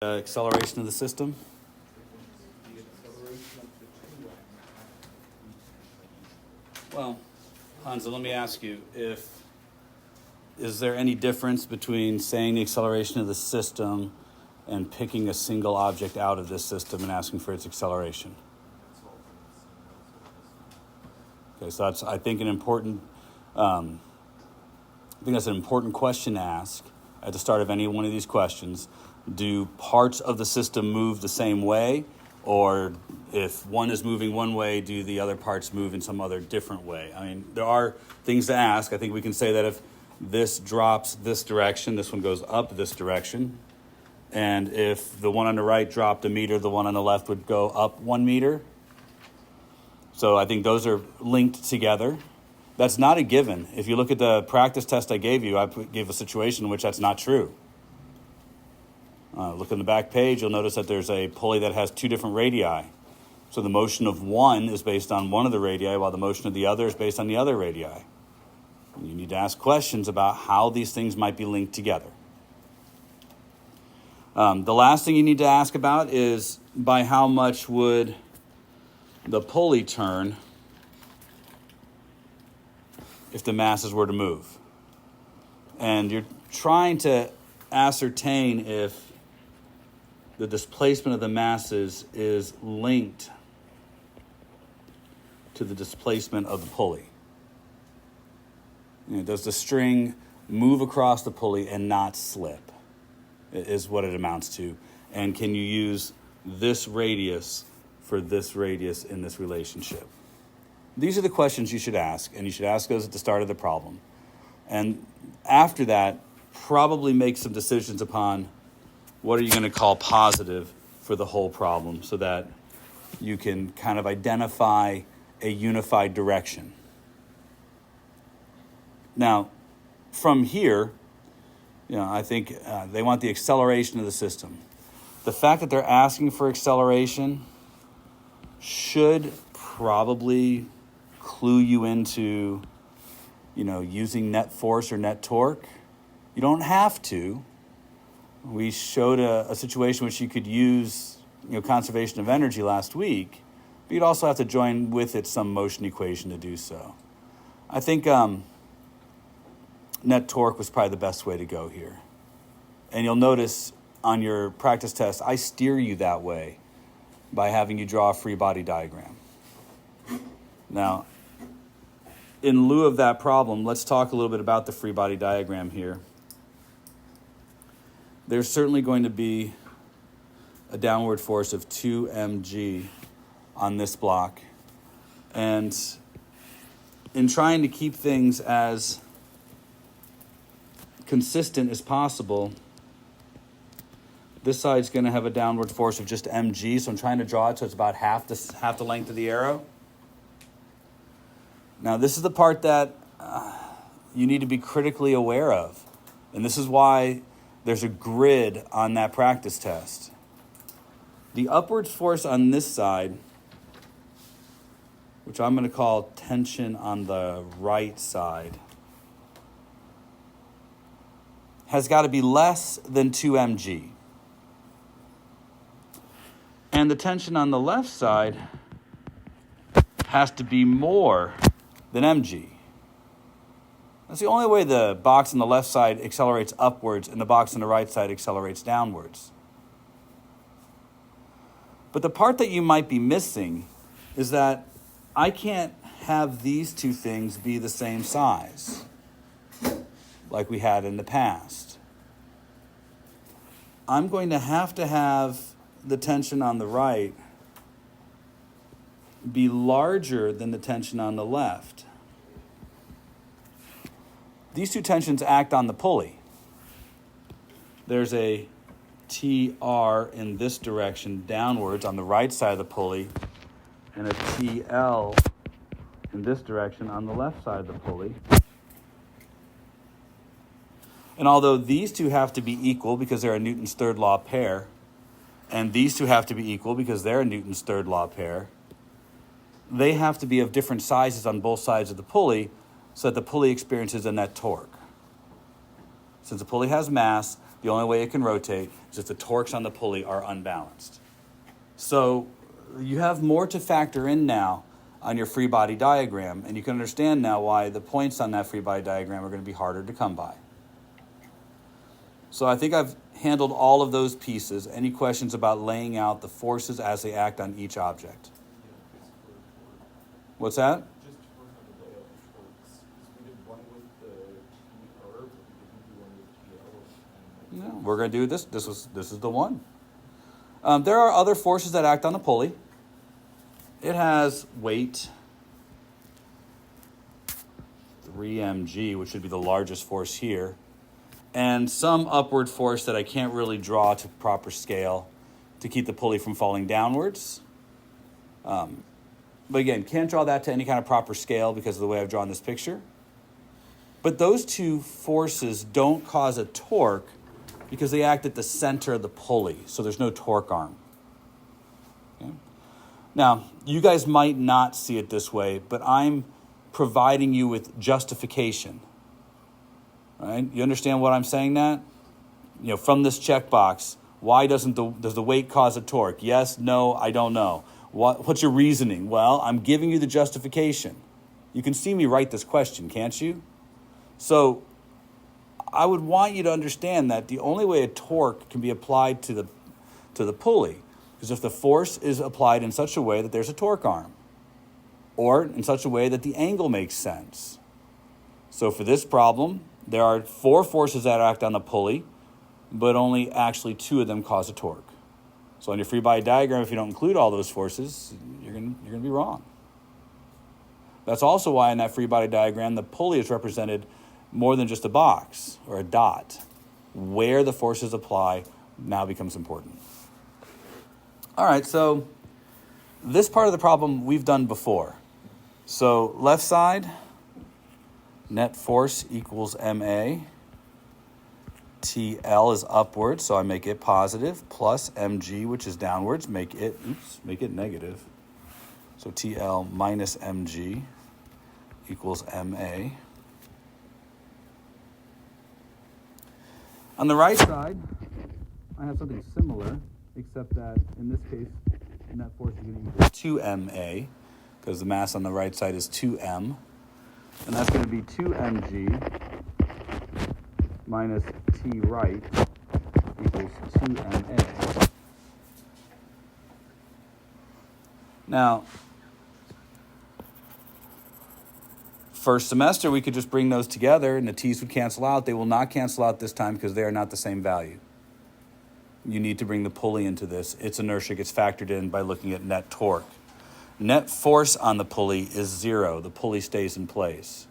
Acceleration of the system. Well, Hansa, let me ask you, is there any difference between saying the acceleration of the system and picking a single object out of this system and asking for its acceleration? Okay, so that's, I think, that's an important question to ask at the start of any one of these questions. Do parts of the system move the same way? Or if one is moving one way, do the other parts move in some other different way? I mean, there are things to ask. I think we can say that if this drops this direction, this one goes up this direction. And if the one on the right dropped a meter, the one on the left would go up 1 meter. So I think those are linked together. That's not a given. If you look at the practice test I gave you, I gave a situation in which that's not true. Look on the back page, you'll notice that there's a pulley that has 2 different radii. So the motion of one is based on one of the radii, while the motion of the other is based on the other radii. And you need to ask questions about how these things might be linked together. The last thing you need to ask about is by how much would the pulley turn if the masses were to move. And you're trying to ascertain if the displacement of the masses is linked to the displacement of the pulley. Does the string move across the pulley and not slip, is what it amounts to. And can you use this radius for this radius in this relationship? These are the questions you should ask, and you should ask those at the start of the problem. And after that, probably make some decisions upon what are you going to call positive for the whole problem so that you can kind of identify a unified direction. Now, from here, I think they want the acceleration of the system. The fact that they're asking for acceleration should probably clue you into, using net force or net torque. You don't have to. We showed a situation which you could use, conservation of energy last week, but you'd also have to join with it some motion equation to do so. I think net torque was probably the best way to go here. And you'll notice on your practice test, I steer you that way by having you draw a free body diagram. Now, in lieu of that problem, let's talk a little bit about the free body diagram here. There's certainly going to be a downward force of 2 mg on this block. And in trying to keep things as consistent as possible, this side's going to have a downward force of just mg, so I'm trying to draw it so it's about half the length of the arrow. Now, this is the part that you need to be critically aware of, and this is why there's a grid on that practice test. The upwards force on this side, which I'm going to call tension on the right side, has got to be less than 2 mg. And the tension on the left side has to be more than mg. That's the only way the box on the left side accelerates upwards and the box on the right side accelerates downwards. But the part that you might be missing is that I can't have these two things be the same size like we had in the past. I'm going to have the tension on the right be larger than the tension on the left. These two tensions act on the pulley. There's a TR in this direction downwards on the right side of the pulley and a TL in this direction on the left side of the pulley. And although these two have to be equal because they're a Newton's third law pair, and these two have to be equal because they're a Newton's third law pair, they have to be of different sizes on both sides of the pulley so that the pulley experiences a net torque. Since the pulley has mass, the only way it can rotate is if the torques on the pulley are unbalanced. So you have more to factor in now on your free body diagram, and you can understand now why the points on that free body diagram are going to be harder to come by. So I think I've handled all of those pieces. Any questions about laying out the forces as they act on each object? What's that? Just to work on the layout of torques. We did one with the TR, but we didn't do one with TL. No, we're going to do this. This is the one. There are other forces that act on the pulley. It has weight 3 mg, which would be the largest force here, and some upward force that I can't really draw to proper scale to keep the pulley from falling downwards. But again, can't draw that to any kind of proper scale because of the way I've drawn this picture. But those two forces don't cause a torque because they act at the center of the pulley, so there's no torque arm. Okay? Now, you guys might not see it this way, but I'm providing you with justification. Right? You understand what I'm saying that? You know, from this checkbox, why does the weight cause a torque? Yes, no, I don't know. What's your reasoning? Well, I'm giving you the justification. You can see me write this question, can't you? So I would want you to understand that the only way a torque can be applied to the pulley is if the force is applied in such a way that there's a torque arm, or in such a way that the angle makes sense. So for this problem, there are 4 forces that act on the pulley, but only actually 2 of them cause a torque. So on your free body diagram, if you don't include all those forces, you're going to be wrong. That's also why in that free body diagram, the pulley is represented more than just a box or a dot. Where the forces apply now becomes important. All right, so this part of the problem we've done before. So left side, net force equals MA. TL is upward, so I make it positive, plus mg, which is downwards, make it negative. So TL minus mg equals ma. On the right side, I have something similar, except that in this case, net force is going to equal 2ma, because the mass on the right side is 2m. And that's going to be 2mg minus t right equals 2ma. Now, first semester, we could just bring those together and the t's would cancel out. They will not cancel out this time because they are not the same value. You need to bring the pulley into this. Its inertia gets factored in by looking at net torque. Net force on the pulley is 0. The pulley stays in place.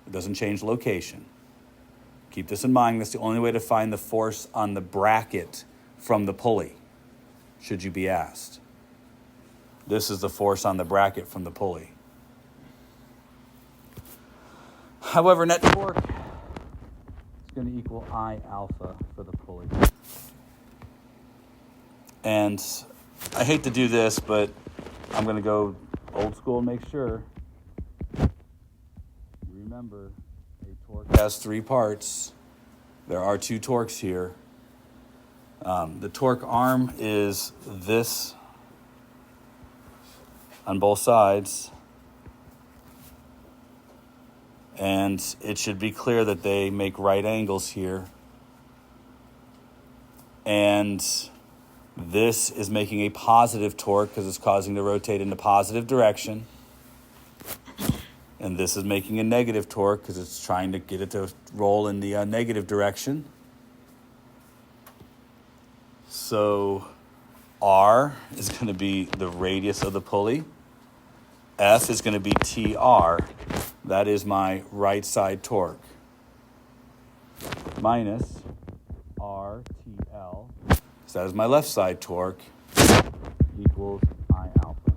It doesn't change location. Keep this in mind. That's the only way to find the force on the bracket from the pulley, should you be asked. This is the force on the bracket from the pulley. However, net torque is going to equal I alpha for the pulley. And I hate to do this, but I'm going to go old school and make sure. Remember, a torque has 3 parts. There are 2 torques here. The torque arm is this on both sides. And it should be clear that they make right angles here. And this is making a positive torque because it's causing to rotate in the positive direction. And this is making a negative torque because it's trying to get it to roll in the negative direction. So R is going to be the radius of the pulley. F is going to be TR. That is my right side torque. Minus RTL. So that is my left side torque. Equals I alpha.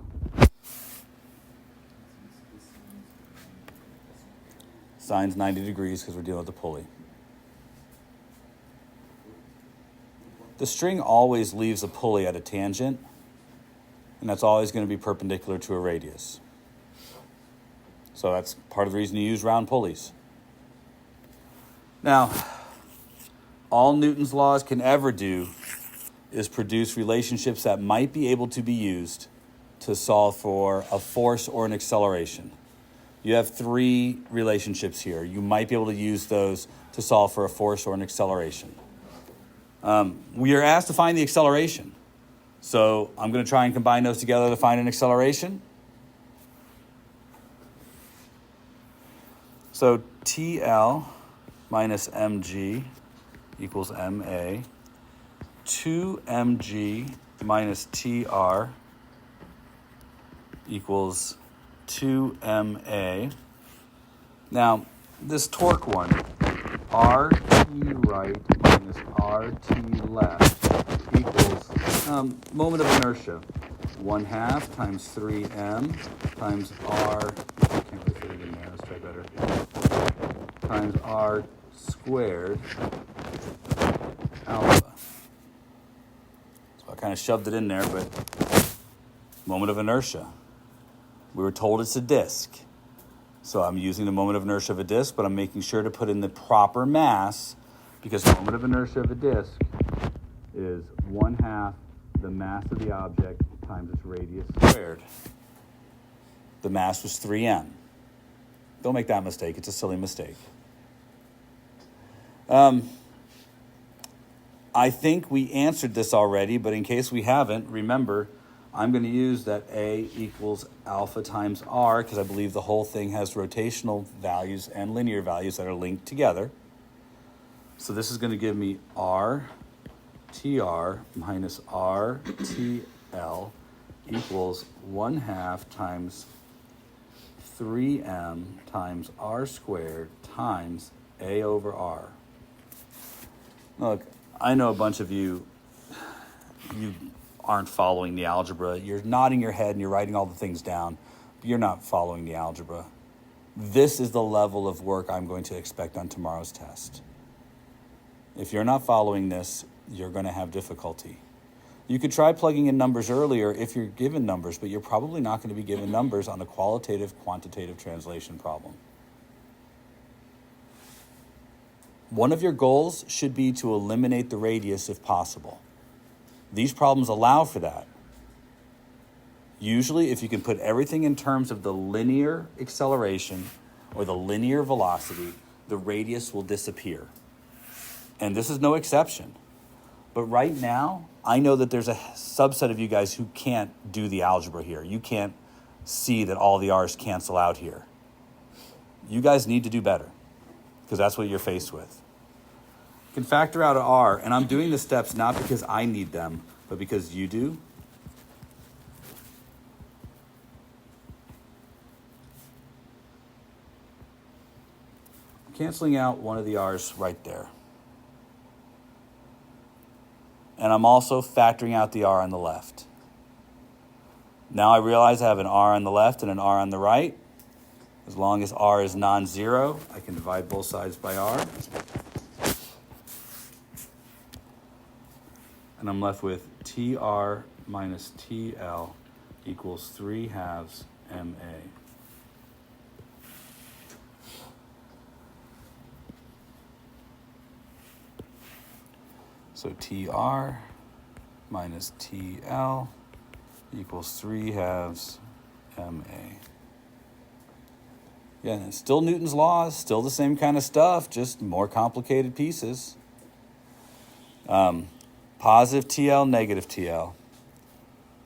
Sign's 90 degrees because we're dealing with the pulley. The string always leaves a pulley at a tangent, and that's always going to be perpendicular to a radius. So that's part of the reason you use round pulleys. Now, all Newton's laws can ever do is produce relationships that might be able to be used to solve for a force or an acceleration. You have three relationships here. You might be able to use those to solve for a force or an acceleration. We are asked to find the acceleration. So I'm going to try and combine those together to find an acceleration. So TL minus mg equals ma. 2mg minus tr equals 2ma. Now, this torque one, RT right minus RT left equals moment of inertia. 1/2 times 3m times r, I can't really fit it in there, let's try better, times r squared alpha. So I kind of shoved it in there, but moment of inertia. We were told it's a disk. So I'm using the moment of inertia of a disk, but I'm making sure to put in the proper mass because the moment of inertia of a disk is 1/2 the mass of the object times its radius squared. The mass was 3m. Don't make that mistake. It's a silly mistake. I think we answered this already, but in case we haven't, remember, I'm going to use that A equals alpha times R because I believe the whole thing has rotational values and linear values that are linked together. So this is going to give me RTR minus RTL equals 1/2 times 3m times r squared times A over R. Look, I know a bunch of you aren't following the algebra. You're nodding your head and you're writing all the things down, but you're not following the algebra. This is the level of work I'm going to expect on tomorrow's test. If you're not following this, you're going to have difficulty. You could try plugging in numbers earlier if you're given numbers, but you're probably not going to be given numbers on a qualitative-quantitative translation problem. One of your goals should be to eliminate the radius if possible. These problems allow for that. Usually, if you can put everything in terms of the linear acceleration or the linear velocity, the radius will disappear. And this is no exception. But right now, I know that there's a subset of you guys who can't do the algebra here. You can't see that all the r's cancel out here. You guys need to do better because that's what you're faced with. You can factor out an r, and I'm doing the steps not because I need them, but because you do. I'm canceling out one of the r's right there. And I'm also factoring out the r on the left. Now I realize I have an r on the left and an r on the right. As long as r is non-zero, I can divide both sides by r. And I'm left with TR minus TL equals 3/2 MA. So TR minus TL equals 3/2 MA. Yeah, it's still Newton's laws, still the same kind of stuff, just more complicated pieces. Positive TL, negative TL.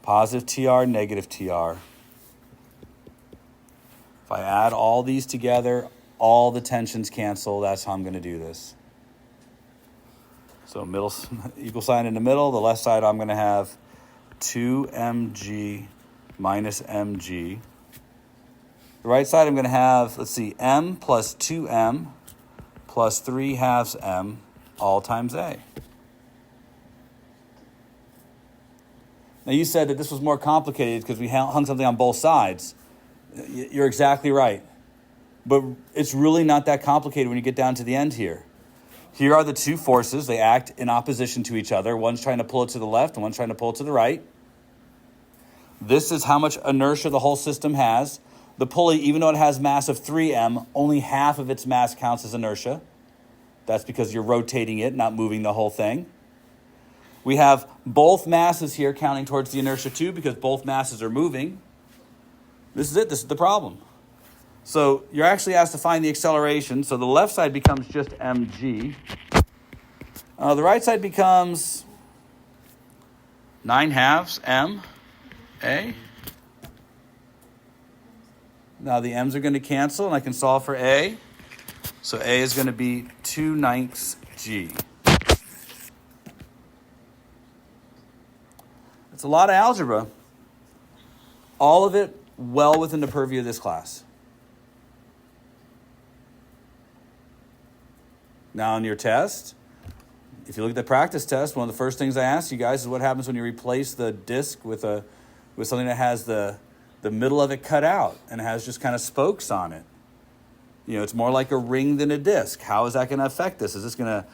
Positive TR, negative TR. If I add all these together, all the tensions cancel. That's how I'm going to do this. So middle equal sign in the middle. The left side I'm going to have 2mg minus mg. The right side I'm going to have, let's see, m plus 2m plus 3/2 m all times a. Now you said that this was more complicated because we hung something on both sides. You're exactly right. But it's really not that complicated when you get down to the end here. Here are the two forces. They act in opposition to each other. One's trying to pull it to the left and one's trying to pull it to the right. This is how much inertia the whole system has. The pulley, even though it has mass of 3m, only half of its mass counts as inertia. That's because you're rotating it, not moving the whole thing. We have both masses here counting towards the inertia too because both masses are moving. This is it. This is the problem. So you're actually asked to find the acceleration. So the left side becomes just mg. The right side becomes 9/2 m a. Now the m's are going to cancel, and I can solve for a. So a is going to be 2/9 g. It's a lot of algebra. All of it well within the purview of this class. Now on your test, if you look at the practice test, one of the first things I ask you guys is what happens when you replace the disc with something that has the middle of it cut out and has just kind of spokes on it. You know, it's more like a ring than a disc. How is that going to affect this? Is this going to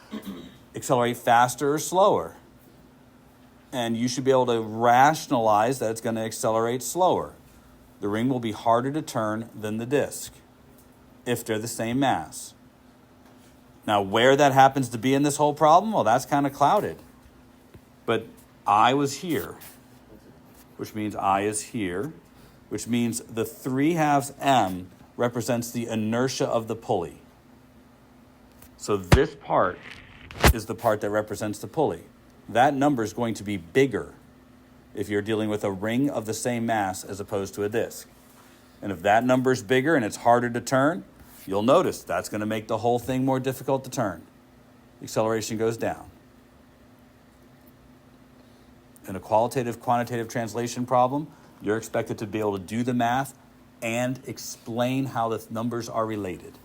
accelerate faster or slower? And you should be able to rationalize that it's going to accelerate slower. The ring will be harder to turn than the disc if they're the same mass. Now, where that happens to be in this whole problem, well, that's kind of clouded. But I was here, which means I is here, which means the 3/2 m represents the inertia of the pulley. So this part is the part that represents the pulley. That number is going to be bigger if you're dealing with a ring of the same mass as opposed to a disc. And if that number is bigger and it's harder to turn, you'll notice that's going to make the whole thing more difficult to turn. Acceleration goes down. In a quantitative translation problem, you're expected to be able to do the math and explain how the numbers are related.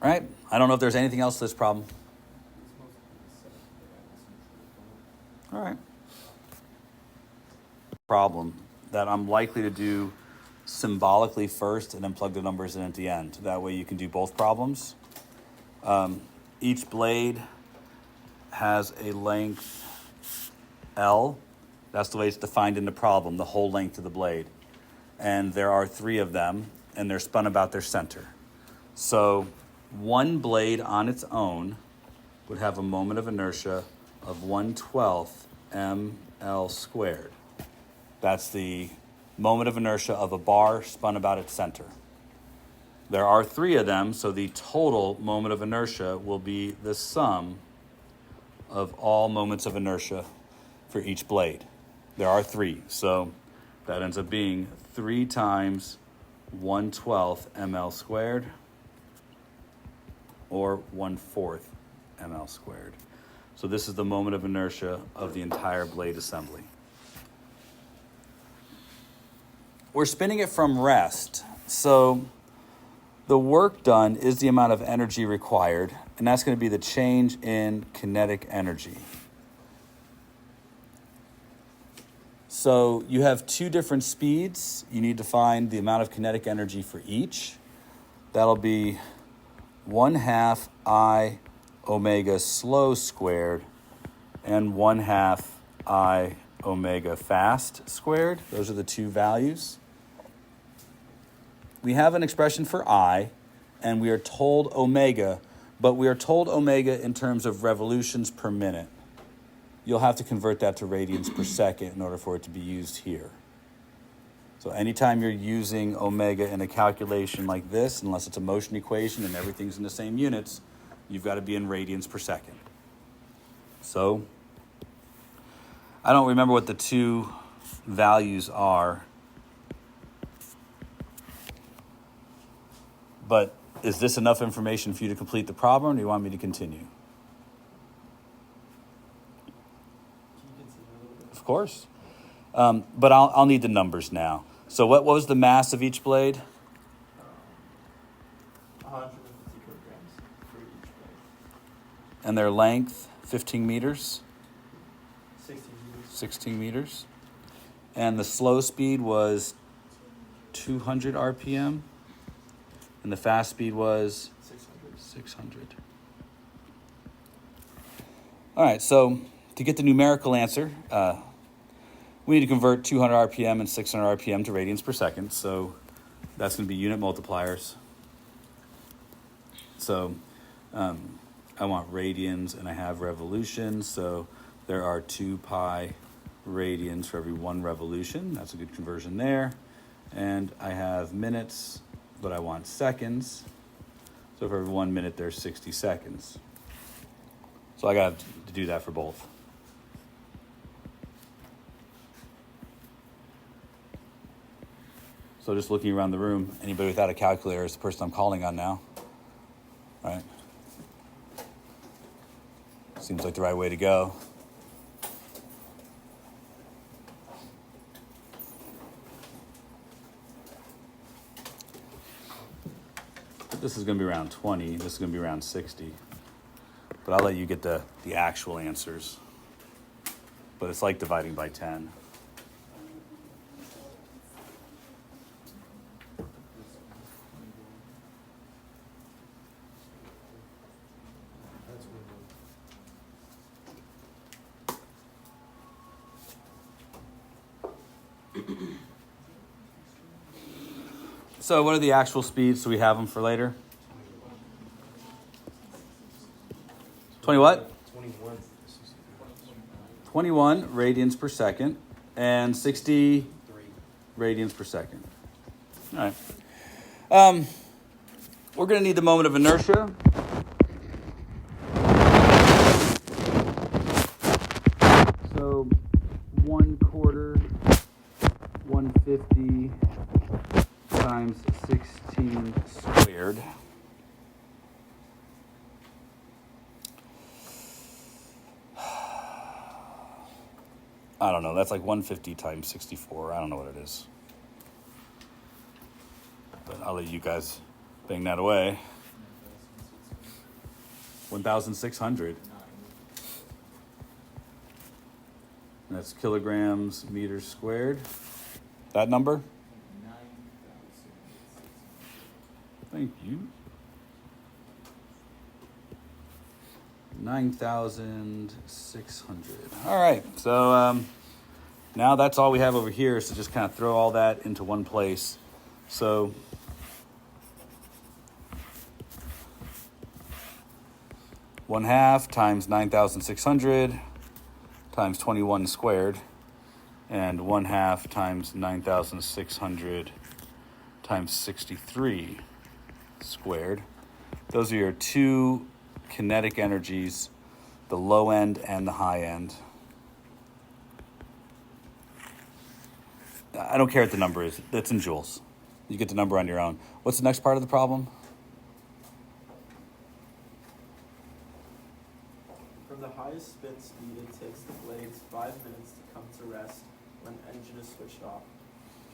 All right? I don't know if there's anything else to this problem. All right. Problem that I'm likely to do symbolically first and then plug the numbers in at the end. That way you can do both problems. Each blade has a length L. That's the way it's defined in the problem, the whole length of the blade. And there are 3 of them, and they're spun about their center. So one blade on its own would have a moment of inertia of 1/12 ml squared. That's the moment of inertia of a bar spun about its center. There are 3 of them, so the total moment of inertia will be the sum of all moments of inertia for each blade. There are 3, so that ends up being 3 times 1/12 ml squared, or 1/4 ml squared. So this is the moment of inertia of the entire blade assembly. We're spinning it from rest, so the work done is the amount of energy required, and that's going to be the change in kinetic energy. So you have 2 different speeds. You need to find the amount of kinetic energy for each. That'll be 1/2 I omega slow squared and 1/2 I omega fast squared. Those are the 2 values. We have an expression for I, and we are told omega, but we are told omega in terms of revolutions per minute. You'll have to convert that to radians per second in order for it to be used here. So anytime you're using omega in a calculation like this, unless it's a motion equation and everything's in the same units, you've got to be in radians per second. So I don't remember what the 2 values are, but is this enough information for you to complete the problem, or do you want me to continue? Of course. But I'll need the numbers now. So what was the mass of each blade? 150 kilograms for each blade. And their length, 15 meters? 16 meters. 16 meters. And the slow speed was 200 RPM. And the fast speed was? 600. All right, so to get the numerical answer, we need to convert 200 RPM and 600 RPM to radians per second. So that's going to be unit multipliers. So I want radians and I have revolutions. So there are 2 pi radians for every 1 revolution. That's a good conversion there. And I have minutes, but I want seconds. So for every 1 minute, there's 60 seconds. So I got to do that for both. So just looking around the room, anybody without a calculator is the person I'm calling on now, right? Seems like the right way to go. This is going to be around 20. This is going to be around 60. But I'll let you get the actual answers. But it's like dividing by 10. So what are the actual speeds? So we have them for later. 20 what? 21. 21 radians per second and 60 radians per second. All right. We're going to need the moment of inertia. So 1/4, 150 times 16 squared. I don't know. That's like 150 times 64. I don't know what it is. But I'll let you guys bang that away. 1,600. And that's kilograms meters squared. That number? Thank you. 9,600. All right. So now that's all we have over here is to just kind of throw all that into one place. So one half times 9,600 times 21 squared, and 1/2 times 9,600 times 63 squared. Those are your 2 kinetic energies, the low end and the high end. I don't care what the number is. That's in joules. You get the number on your own. What's the next part of the problem? From the highest spin speed, it takes the blades 5 minutes to come to rest when the engine is switched off.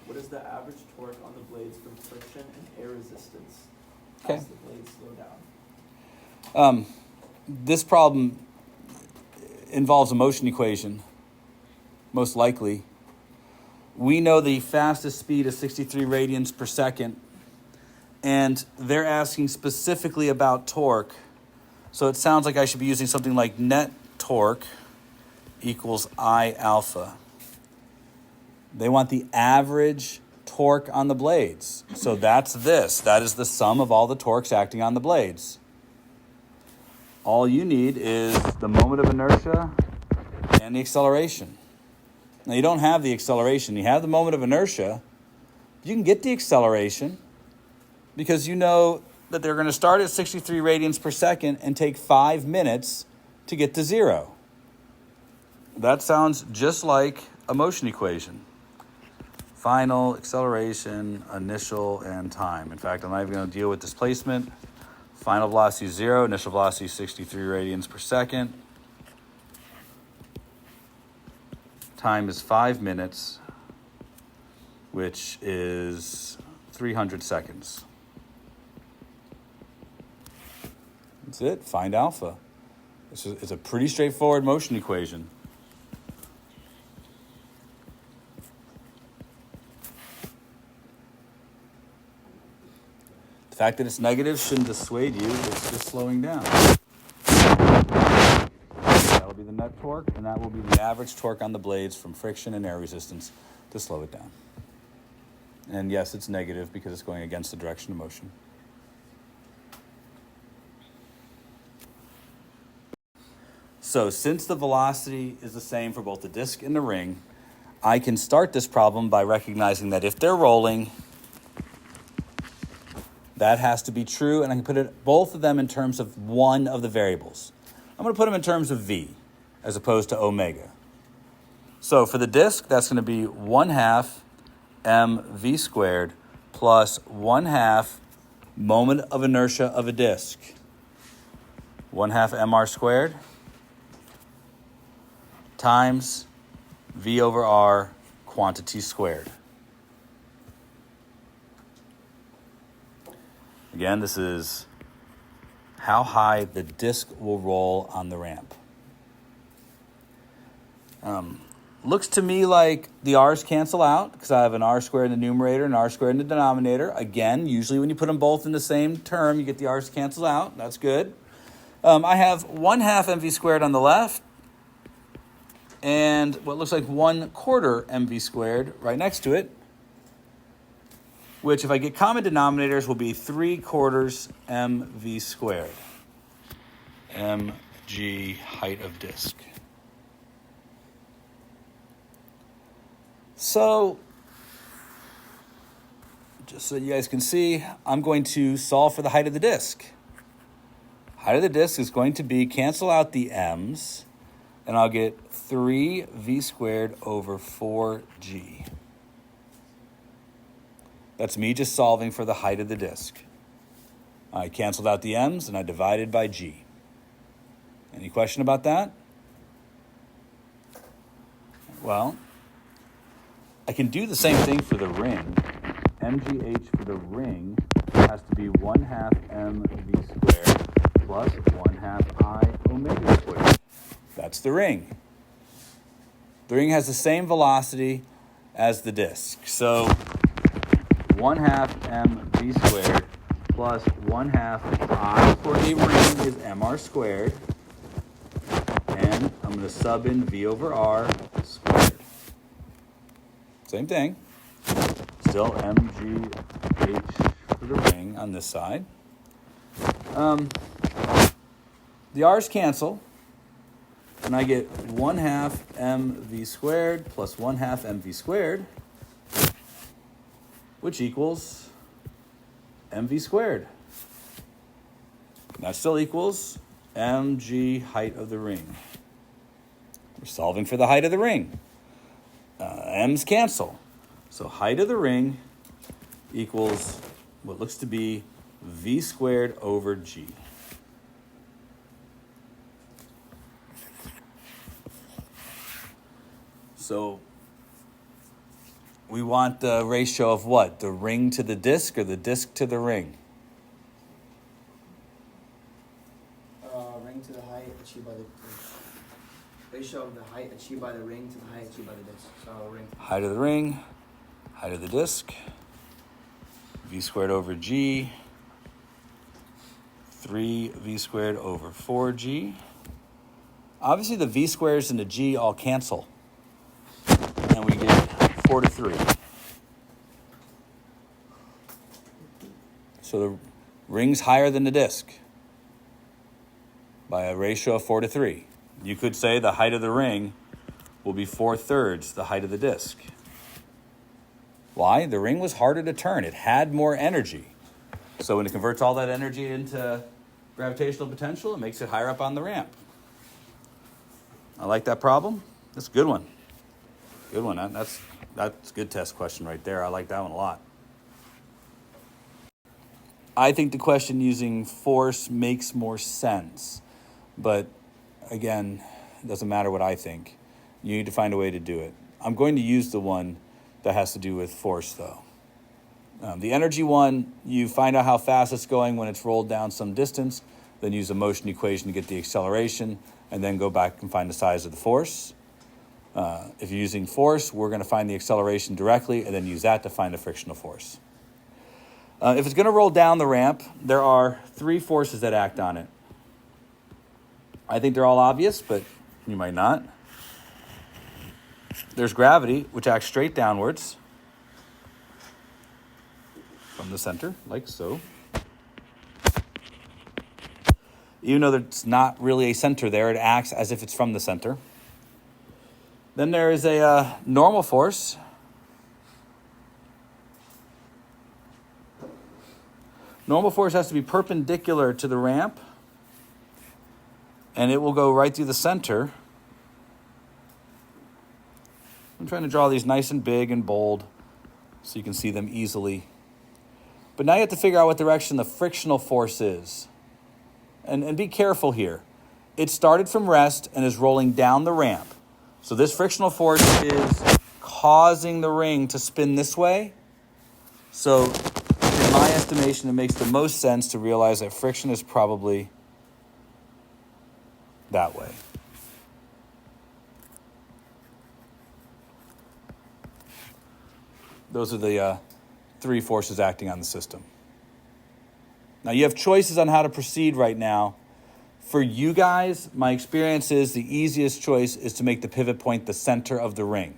What is the average torque on the blades from friction and air resistance as the blades slow down? This problem involves a motion equation, most likely. We know the fastest speed is 63 radians per second, and they're asking specifically about torque. So it sounds like I should be using something like net torque equals I alpha. They want the average torque on the blades. So that's this. That is the sum of all the torques acting on the blades. All you need is the moment of inertia and the acceleration. Now, you don't have the acceleration. You have the moment of inertia. You can get the acceleration because you know that they're going to start at 63 radians per second and take 5 minutes to get to 0. That sounds just like a motion equation. Final, acceleration, initial, and time. In fact, I'm not even going to deal with displacement. Final velocity 0, initial velocity 63 radians per second. Time is 5 minutes, which is 300 seconds. That's it. Find alpha. It's a pretty straightforward motion equation. The fact that it's negative shouldn't dissuade you. It's just slowing down. That'll be the net torque, and that will be the average torque on the blades from friction and air resistance to slow it down. And yes, it's negative because it's going against the direction of motion. So since the velocity is the same for both the disk and the ring, I can start this problem by recognizing that if they're rolling, that has to be true, and I can put both of them in terms of one of the variables. I'm going to put them in terms of v, as opposed to omega. So for the disk, that's going to be 1/2 mv squared plus 1/2 moment of inertia of a disk. 1/2 mr squared times v over r quantity squared. Again, this is how high the disk will roll on the ramp. Looks to me like the r's cancel out because I have an r squared in the numerator and r squared in the denominator. Again, usually when you put them both in the same term, you get the r's cancel out. That's good. I have 1/2 mv squared on the left and what looks like 1/4 mv squared right next to it, which if I get common denominators will be 3/4 mv squared. mg height of disk. So, just so you guys can see, I'm going to solve for the height of the disk. Height of the disk is going to be, cancel out the m's, and I'll get 3v squared over 4g. That's me just solving for the height of the disk. I canceled out the m's and I divided by g. Any question about that? Well, I can do the same thing for the ring. mgh for the ring has to be 1/2 mv squared plus 1/2 I omega squared. That's the ring. The ring has the same velocity as the disk. So 1/2 mv squared plus 1/2 I for a ring is mr squared. And I'm going to sub in v over r squared. Same thing. Still mgh for the ring on this side. The r's cancel. And I get 1/2 mv squared plus 1/2 mv squared, which equals mv squared. And that still equals mg height of the ring. We're solving for the height of the ring. M's cancel. So height of the ring equals what looks to be v squared over g. So we want the ratio of what? The ring to the disk or the disk to the ring? Ring to the height achieved by the ratio of the height achieved by the ring to the height achieved by the disk. So ring. Height of the ring, height of the disk, v squared over g, 3v squared over 4g. Obviously the v squares and the g all cancel. And we get 4 to 3. So the ring's higher than the disk by a ratio of 4 to 3. You could say the height of the ring will be 4/3 the height of the disk. Why? The ring was harder to turn. It had more energy. So when it converts all that energy into gravitational potential, it makes it higher up on the ramp. I like that problem. That's a good one. Good one. That's a good test question right there. I like that one a lot. I think the question using force makes more sense. But again, it doesn't matter what I think. You need to find a way to do it. I'm going to use the one that has to do with force, though. The energy one, you find out how fast it's going when it's rolled down some distance, then use a motion equation to get the acceleration, and then go back and find the size of the force. If you're using force, we're going to find the acceleration directly and then use that to find the frictional force. If it's going to roll down the ramp, there are 3 forces that act on it. I think they're all obvious, but you might not. There's gravity, which acts straight downwards from the center, like so. Even though it's not really a center there, it acts as if it's from the center. Then there is a normal force. Normal force has to be perpendicular to the ramp, and it will go right through the center. I'm trying to draw these nice and big and bold so you can see them easily. But now you have to figure out what direction the frictional force is. And be careful here. It started from rest and is rolling down the ramp. So this frictional force is causing the ring to spin this way. So in my estimation, it makes the most sense to realize that friction is probably that way. Those are the three forces acting on the system. Now, you have choices on how to proceed right now. For you guys, my experience is the easiest choice is to make the pivot point the center of the ring.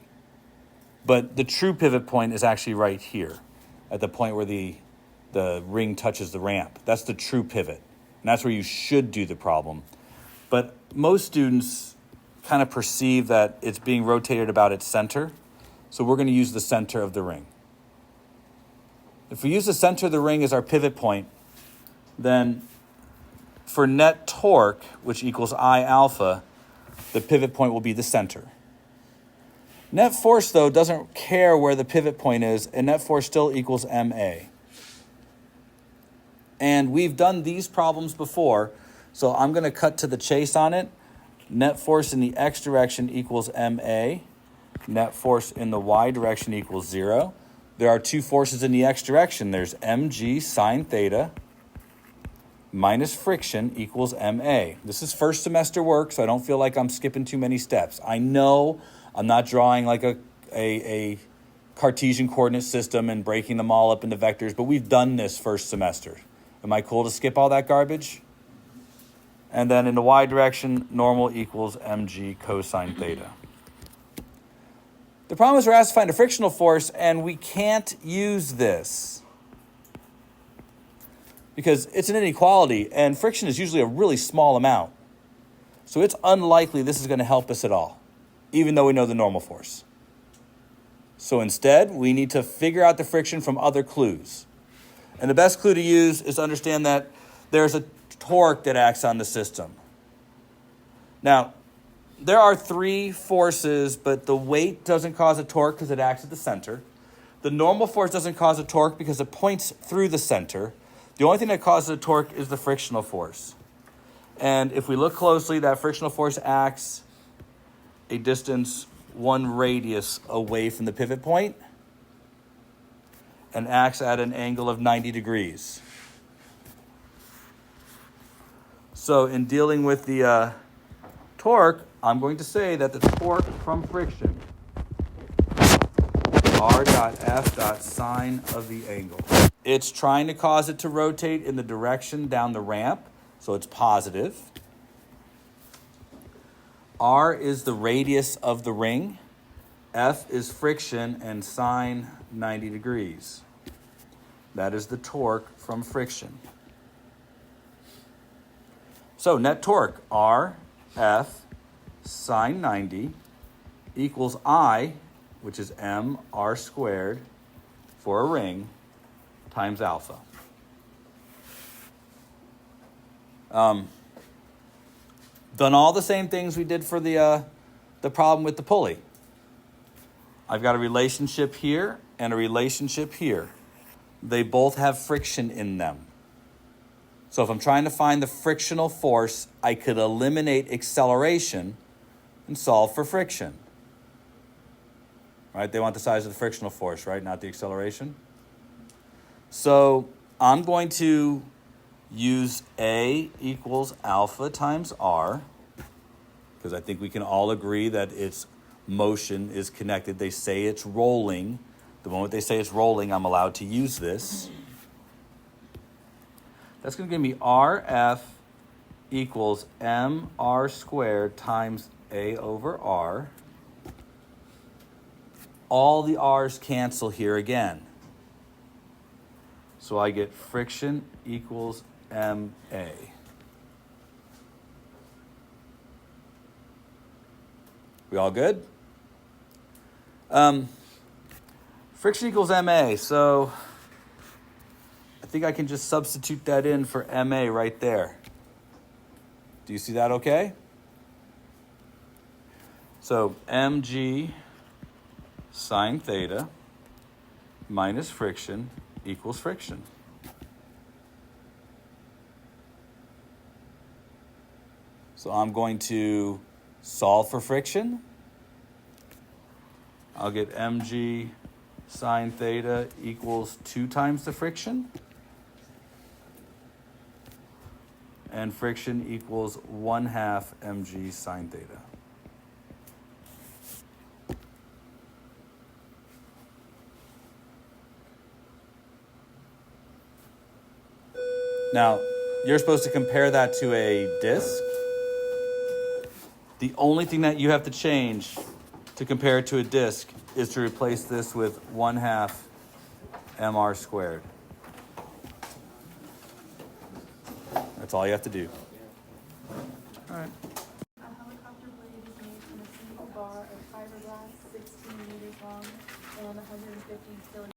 But the true pivot point is actually right here, at the point where the ring touches the ramp. That's the true pivot. And that's where you should do the problem. But most students kind of perceive that it's being rotated about its center. So we're going to use the center of the ring. If we use the center of the ring as our pivot point, then for net torque, which equals I alpha, the pivot point will be the center. Net force, though, doesn't care where the pivot point is, and net force still equals MA. And we've done these problems before, so I'm going to cut to the chase on it. Net force in the x direction equals MA. Net force in the y direction equals 0. There are two forces in the x direction. There's mg sine theta minus friction equals ma. This is first semester work, so I don't feel like I'm skipping too many steps. I know I'm not drawing like a Cartesian coordinate system and breaking them all up into vectors, but we've done this first semester. Am I cool to skip all that garbage? And then in the y direction, normal equals mg cosine theta. The problem is we're asked to find a frictional force, and we can't use this because it's an inequality, and friction is usually a really small amount. So it's unlikely this is going to help us at all, even though we know the normal force. So instead, we need to figure out the friction from other clues. And the best clue to use is to understand that there's a torque that acts on the system. Now, there are three forces, but the weight doesn't cause a torque because it acts at the center. The normal force doesn't cause a torque because it points through the center. The only thing that causes a torque is the frictional force. And if we look closely, that frictional force acts a distance 1 radius away from the pivot point and acts at an angle of 90 degrees. So in dealing with the torque, I'm going to say that the torque from friction, R dot F dot sine of the angle. It's trying to cause it to rotate in the direction down the ramp, so it's positive. R is the radius of the ring. F is friction, and sine 90 degrees. That is the torque from friction. So net torque, R, F, sine 90 equals I, which is m r squared for a ring, times alpha. Done all the same things we did for the problem with the pulley. I've got a relationship here and a relationship here. They both have friction in them. So if I'm trying to find the frictional force, I could eliminate acceleration and solve for friction. Right? They want the size of the frictional force, right? Not the acceleration. So I'm going to use A equals alpha times R, because I think we can all agree that its motion is connected. They say it's rolling. The moment they say it's rolling, I'm allowed to use this. That's going to give me RF equals mr squared times A over R. All the R's cancel here again. So I get friction equals MA. We all good? Friction equals MA, so I think I can just substitute that in for MA right there. Do you see that okay? So mg sine theta minus friction equals friction. So I'm going to solve for friction. I'll get mg sine theta equals 2 times the friction. And friction equals 1/2 mg sine theta. Now, you're supposed to compare that to a disk. The only thing that you have to change to compare it to a disk is to replace this with 1/2 mr squared. That's all you have to do. All right. A helicopter blade is made from a single bar of fiberglass 16 meters long and 150 kilograms.